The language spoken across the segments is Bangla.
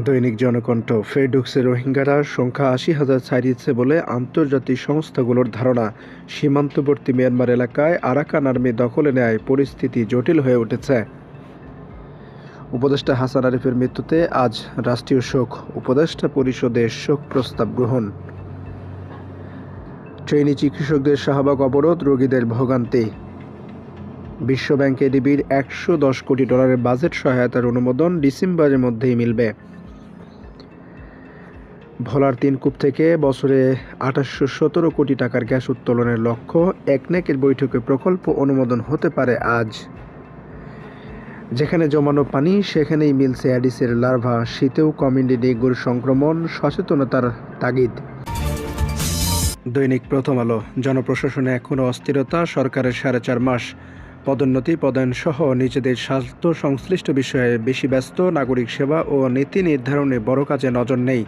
দৈনিক জনকণ্ঠ। ফের ঢুকছে রোহিঙ্গারা, সংখ্যা ৮০,০০০ ছাড়িয়েছে বলে আন্তর্জাতিক সংস্থাগুলোর ধারণা। সীমান্তবর্তী মিয়ানমার এলাকায় আরাকান আর্মি দখলে নেয় পরিস্থিতি জটিল হয়ে উঠেছে। উপদেষ্টা হাসান আরিফের মৃত্যুতে আজ রাষ্ট্রীয় শোক, উপদেষ্টা পরিষদের শোক প্রস্তাব গ্রহণ। ট্রেনি চিকিৎসকদের শাহবাগ অবরোধ, রোগীদের ভোগান্তি। বিশ্বব্যাংক এডিবির $110 কোটি বাজেট সহায়তার অনুমোদন ডিসেম্বরের মধ্যেই মিলবে। ভোলার ৩ কূপ থেকে বছরে ২৮১৭ কোটি টাকার গ্যাস উত্তোলনের লক্ষ্য। একনেকের বৈঠকে প্রকল্প অনুমোদন হতে পারে আজ। যেখানে জমানো পানি সেখানেই মিলছে অ্যাডিসের লার্ভা, শীতেও কমেনি ডেঙ্গুর সংক্রমণ, সচেতনতার তাগিদ। দৈনিক প্রথম আলো। জনপ্রশাসনে এখনও অস্থিরতা, সরকারের ৪.৫ মাস। পদোন্নতি, পদায়ন সহ নিজেদের স্বাস্থ্য সংশ্লিষ্ট বিষয়ে বেশি ব্যস্ত, নাগরিক সেবা ও নীতি নির্ধারণে বড় কাজে নজর নেই।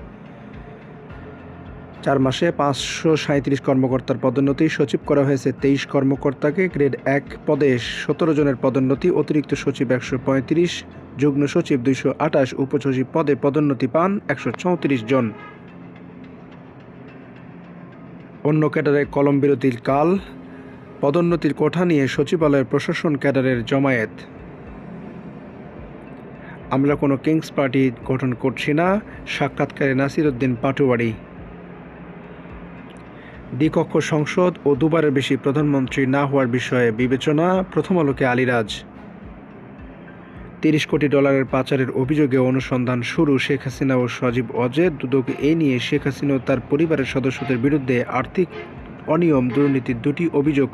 ৪ মাসে ৫৩৭ কর্মকর্তার পদোন্নতি, সচিব করা হয়েছে ২৩ কর্মকর্তাকে, গ্রেড ১ পদে ১৭ জনের পদোন্নতি, অতিরিক্ত সচিব ১৩৫, যুগ্ম সচিব ২২৮, উপসচিব পদে পদোন্নতি পান ১৩৪ জন। অন্য ক্যাডারে কলম বিরতির কাল, পদোন্নতির কোঠা নিয়ে সচিবালয়ের প্রশাসন ক্যাডারের জমায়েত। আমরা কোনো কিংস পার্টি গঠন করছি না, সাক্ষাৎকারে নাসির উদ্দিন পাটোয়ারি। দ্বিকক্ষ সংসদ ও দুবারের বেশি প্রধানমন্ত্রী না হওয়ার বিষয়ে বিবেচনা, প্রথম আলোকে আলীরাজ। $৩০ কোটি পাচারের অভিযোগে অনুসন্ধান শুরু, শেখ হাসিনা ও সজীব অজয় দুদক এ নিয়ে শেখ হাসিনা ও তার পরিবারের সদস্যদের বিরুদ্ধে আর্থিক অনিয়ম, দুর্নীতির 2টি অভিযোগ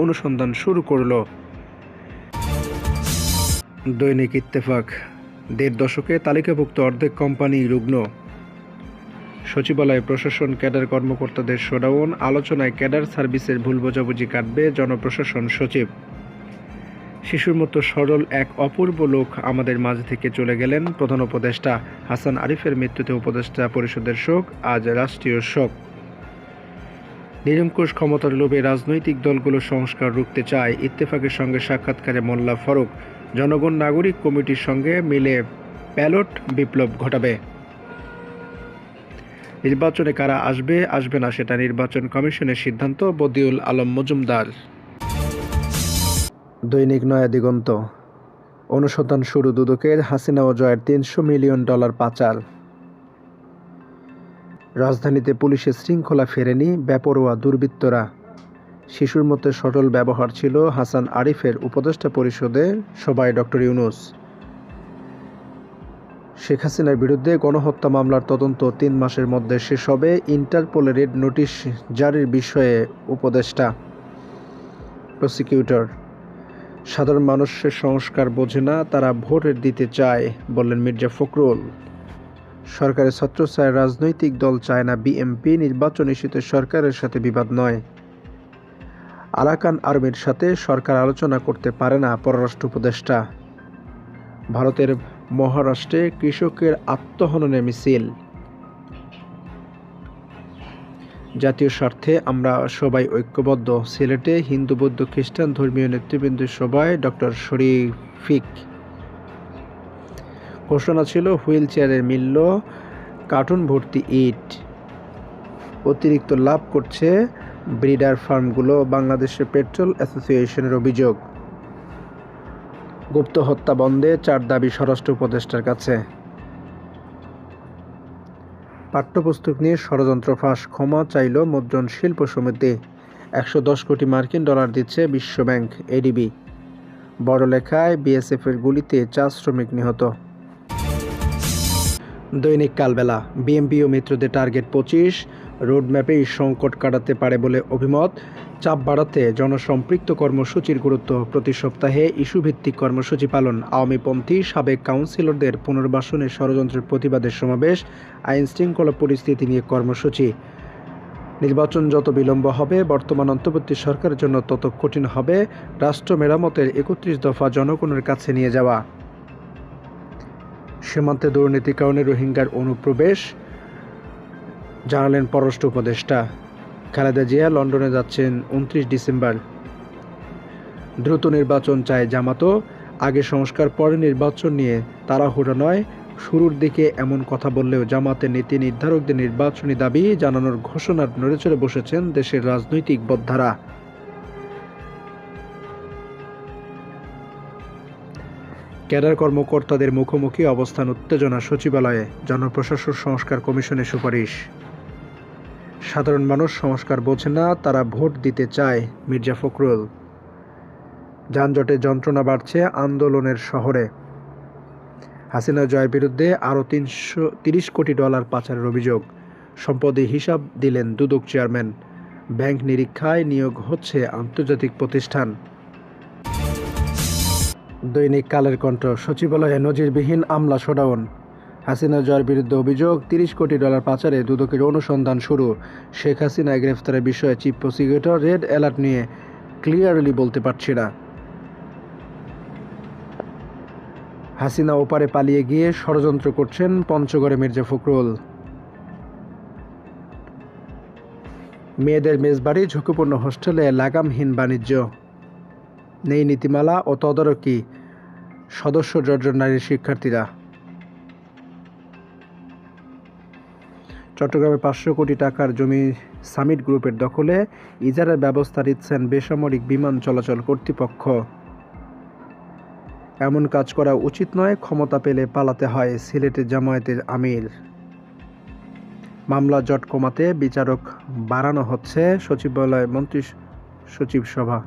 অনুসন্ধান শুরু করল। দৈনিক ইত্তেফাক। ১.৫ দশকে তালিকাভুক্ত অর্ধেক কোম্পানি রুগ্ন। সচিবালয়ে প্রশাসন ক্যাডার কর্মকর্তাদের শোডাউন, আলোচনায় ক্যাডার সার্ভিসের ভুল বোঝাবুঝি কাটবে, জনপ্রশাসন সচিব। শিশুর মতো সরল এক অপূর্ব লোক আমাদের মাঝ থেকে চলে গেলেন, প্রধান উপদেষ্টা। হাসান আরিফের মৃত্যুতে উপদেষ্টা পরিষদের শোক, আজ রাষ্ট্রীয় শোক। নিরঙ্কুশ ক্ষমতার লোভে রাজনৈতিক দলগুলো সংস্কার রুখতে চায়, ইত্তেফাকের সঙ্গে সাক্ষাৎকারে মোল্লা ফারুক। জনগণ নাগরিক কমিটির সঙ্গে মিলে ব্যালট বিপ্লব ঘটাবে। নির্বাচনে কারা আসবে না সেটা নির্বাচন কমিশনের সিদ্ধান্ত, বদিউল আলম মজুমদার। দৈনিক নয়া দিগন্ত। অনুসন্ধান শুরু দুদকের, হাসিনা ও জয়ের $৩০০ মিলিয়ন পাচার। রাজধানীতে পুলিশের শৃঙ্খলা ফেরেনি, বেপরোয়া দুর্বৃত্তরা। শিশুর মধ্যে সরল ব্যবহার ছিল হাসান আরিফের, উপদেষ্টা পরিষদে সভায় ডক্টর ইউনূস। শেখ হাসিনার বিরুদ্ধে গণহত্যা মামলার তদন্ত ৩ মাসের মধ্যে শেষ হবে, ইন্টারপোলের রেড নোটিশ জারির বিষয়ে উপদেষ্টা। প্রসিকিউটর। সাধারণ মানুষের সংস্কার বোঝে না, তারা ভোট দিতে চায়, বললেন মির্জা ফখরুল। সরকারের ছত্রছায়ার রাজনৈতিক দল চায় না বিএনপি, নির্বাচন ইস্যুতে সরকারের সাথে বিবাদ নয়। আরাকান আর্মির সাথে সরকার আলোচনা করতে পারে না, পররাষ্ট্র উপদেষ্টা। ভারতের মহারাষ্ট্রে কৃষকের আত্মহননে মিছিল। জাতীয় স্বার্থে আমরা সবাই ঐক্যবদ্ধ, সিলেটে হিন্দু বৌদ্ধ খ্রিস্টান ধর্মীয় নেতৃবৃন্দের সভায় ডক্টর শরীফিক। ঘোষণা ছিল হুইল চেয়ারে মিলল কার্টুন ভর্তি ইট। অতিরিক্ত লাভ করছে ব্রিডার ফার্মগুলো, বাংলাদেশের পেট্রোল অ্যাসোসিয়েশনের অভিযোগ। গুপ্ত হত্যা বন্ধে 4 দাবি স্বরাষ্ট্র উপদেষ্টার কাছে। পাঠ্যপুস্তক নিয়ে ষড়যন্ত্র ফাঁস, ক্ষমা চাইল মুদ্রণ শিল্প সমিতি। $110 কোটি দিচ্ছে বিশ্বব্যাংক এডিবি। বড় লেখায় বিএসএফের গুলিতে 4 শ্রমিক নিহত। দৈনিক কালবেলা। বিএনপি ও মিত্রদের টার্গেট 25, রোডম্যাপেই সংকট কাটাতে পারে বলে অভিমত। চাপ বাড়াতে জনসম্পৃক্ত কর্মসূচির গুরুত্ব, প্রতি সপ্তাহে ইস্যুভিত্তিক কর্মসূচি পালন। আওয়ামীপন্থী সাবেক কাউন্সিলরদের পুনর্বাসনের ষড়যন্ত্রের প্রতিবাদের সমাবেশ, আইন শৃঙ্খলা পরিস্থিতি নিয়ে কর্মসূচি। নির্বাচন যত বিলম্ব হবে বর্তমান অন্তর্বর্তী সরকারের জন্য তত কঠিন হবে, রাষ্ট্র মেরামতের 31 দফা জনগণের কাছে নিয়ে যাওয়া। সীমান্তে দুর্নীতির কারণে রোহিঙ্গার অনুপ্রবেশ, জানালেন পররাষ্ট্র উপদেষ্টা। খালেদা জিয়া লন্ডনে যাচ্ছেন 29 ডিসেম্বর। দ্রুত নির্বাচন চায় জামাতও, আগে সংস্কার পরে নির্বাচন নিয়ে তাড়াহুড়ো নয়, শুরুর দিকে এমন কথা বললেও জামাতের নীতি নির্ধারকদের নির্বাচনী দাবি জানানোর ঘোষণার নড়েচড়ে বসেছেন দেশের রাজনৈতিক বদ্ধারা। ক্যাডার কর্মকর্তাদের মুখোমুখি অবস্থান উত্তেজনা সচিবালয়ে, জনপ্রশাসন সংস্কার কমিশনের সুপারিশ। সাধারণ মানুষ সংস্কার বোঝে না, তারা ভোট দিতে চায়, মির্জা ফখরুল। যানজটে যন্ত্রণা বাড়ছে আন্দোলনের শহরে। হাসিনা জয়ের বিরুদ্ধে আরও $৩30 কোটি পাচারের অভিযোগ। সম্পদের হিসাব দিলেন দুদক চেয়ারম্যান। ব্যাংক নিরীক্ষায় নিয়োগ হচ্ছে আন্তর্জাতিক প্রতিষ্ঠান। দৈনিক কালের কণ্ঠ, সচিবালয়ে নজিরবিহীন আমলা শোডাউন। হাসিনা জয়ের বিরুদ্ধে অভিযোগ, $30 কোটি পাচারে দুদকের অনুসন্ধান শুরু। শেখ হাসিনা গ্রেফতারের বিষয়ে চিফ প্রসিকিউটর রেড অ্যালার্ট নিয়ে ক্লিয়ারলি বলতে পারছি না। হাসিনা ওপারে পালিয়ে গিয়ে ষড়যন্ত্র করছেন পঞ্চগড়ে মির্জা ফখরুল। মেয়েদের মেজবাড়ি, ঝুঁকিপূর্ণ হোস্টেলে লাগামহীন বাণিজ্য। নেই নীতিমালা ও তদারকি, সদস্য জর্জর নারী শিক্ষার্থীরা। চট্টগ্রামে 500 কোটি টাকার জমি সামিট গ্রুপের দখলে, ইজারার ব্যবস্থা নিচ্ছেন বেসামরিক বিমান চলাচল কর্তৃপক্ষ। এমন কাজ করা উচিত নয়, ক্ষমতা পেলে পালাতে হয়, সিলেটের জামায়াতের আমির। মামলা জট কমাতে বিচারক বাড়ানো হচ্ছে, সচিবালয় মন্ত্রী সচিব সভা।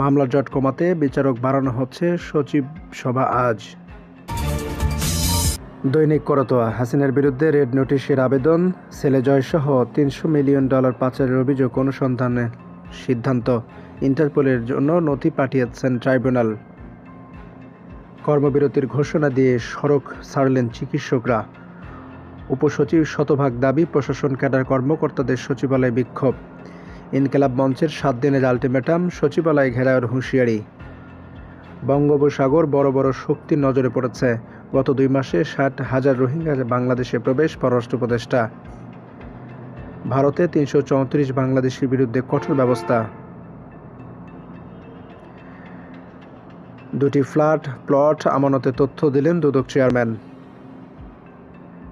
মামলা জট কমাতে বিচারক বাড়ানো হচ্ছে, সচিব সভা আজ। দৈনিক করতোয়া, হাসিনার বিরুদ্ধে রেড নোটিশের আবেদন, ছেলে জয়সহ $300 মিলিয়ন পাচারের অভিযোগ অনুসন্ধানের সিদ্ধান্ত। ইন্টারপোলের জন্য নথি পাঠিয়েছেন ট্রাইব্যুনাল। কর্মবিরতির ঘোষণা দিয়ে সড়ক ছাড়লেন চিকিৎসকরা। উপসচিব শতভাগ দাবি, প্রশাসন ক্যাডার কর্মকর্তাদের সচিবালয়ে বিক্ষোভ। ইনকিলাব মঞ্চের 7 দিনের আলটিমেটাম, সচিবালয় ঘেরাওয়ের হুঁশিয়ারি। বঙ্গোপসাগর বড় বড় শক্তির নজরে পড়েছে। গত 2 মাসে 60,000 রোহিঙ্গা বাংলাদেশে প্রবেশ, পররাষ্ট্র উপদেষ্টা। ভারতে 334 বাংলাদেশির বিরুদ্ধে কঠোর ব্যবস্থা। 2টি ফ্ল্যাট প্লট আমানতের তথ্য দিলেন দুদক চেয়ারম্যান।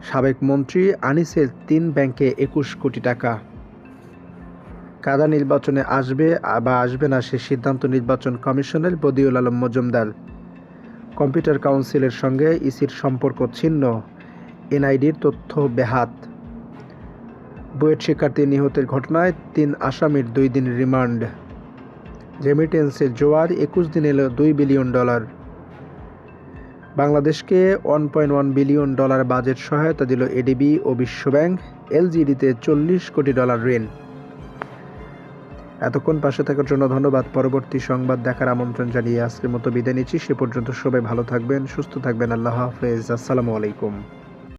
সাবেক মন্ত্রী আনিসের 3 ব্যাংকে 21 কোটি টাকা। কারা নির্বাচনে আসবে বা আসবে না সে সিদ্ধান্ত নির্বাচন কমিশনের, বদিউল আলম মজুমদার। কম্পিউটার কাউন্সিলের সঙ্গে ইসির সম্পর্ক ছিন্ন, এনআইডির তথ্য বেহাত। বুয়েট শিক্ষার্থী নিহতের ঘটনায় 3 আসামির 2 দিন রিমান্ড। রেমিটেন্সের জোয়ার, 21 দিনে এলো $2 বিলিয়ন। বাংলাদেশকে $1.1 বিলিয়ন বাজেট সহায়তা দিল এডিবি ও বিশ্বব্যাংক। এলজিইডিতে $40 কোটি ঋণ। এতক্ষণ পাশে থাকার জন্য ধন্যবাদ। পরবর্তী সংবাদ দেখার আমন্ত্রণ জানিয়ে আজকের মতো বিদায় নিচ্ছি। সে পর্যন্ত সবাই ভালো থাকবেন, সুস্থ থাকবেন। আল্লাহ হাফেজ। আসসালামু আলাইকুম।